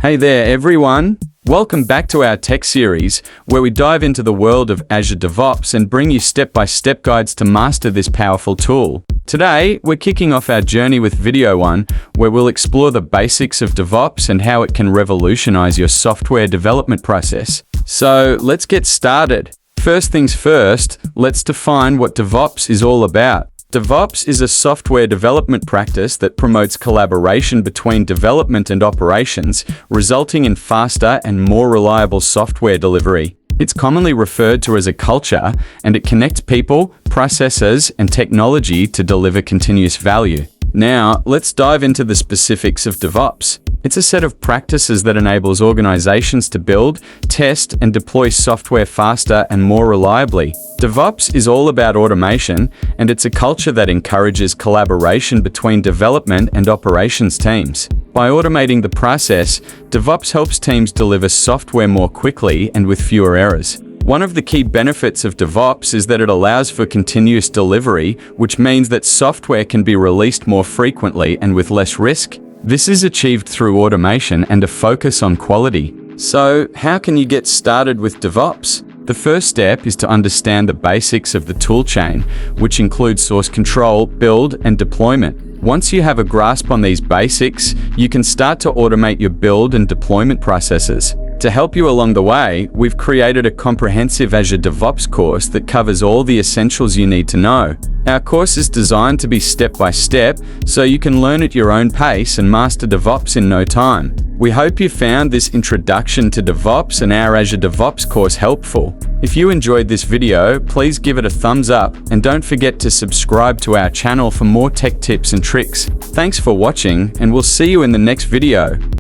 Hey there everyone! Welcome back to our tech series, where we dive into the world of Azure DevOps and bring you step-by-step guides to master this powerful tool. Today, we're kicking off our journey with video 1, where we'll explore the basics of DevOps and how it can revolutionize your software development process. So, let's get started. First things first, let's define what DevOps is all about. DevOps is a software development practice that promotes collaboration between development and operations, resulting in faster and more reliable software delivery. It's commonly referred to as a culture, and it connects people, processes, and technology to deliver continuous value. Now, let's dive into the specifics of DevOps. It's a set of practices that enables organizations to build, test, and deploy software faster and more reliably. DevOps is all about automation, and it's a culture that encourages collaboration between development and operations teams. By automating the process, DevOps helps teams deliver software more quickly and with fewer errors. One of the key benefits of DevOps is that it allows for continuous delivery, which means that software can be released more frequently and with less risk. This is achieved through automation and a focus on quality. So, how can you get started with DevOps? The first step is to understand the basics of the toolchain, which includes source control, build, and deployment. Once you have a grasp on these basics, you can start to automate your build and deployment processes. To help you along the way, we've created a comprehensive Azure DevOps course that covers all the essentials you need to know. Our course is designed to be step-by-step, so you can learn at your own pace and master DevOps in no time. We hope you found this introduction to DevOps and our Azure DevOps course helpful. If you enjoyed this video, please give it a thumbs up and don't forget to subscribe to our channel for more tech tips and tricks. Thanks for watching, and we'll see you in the next video.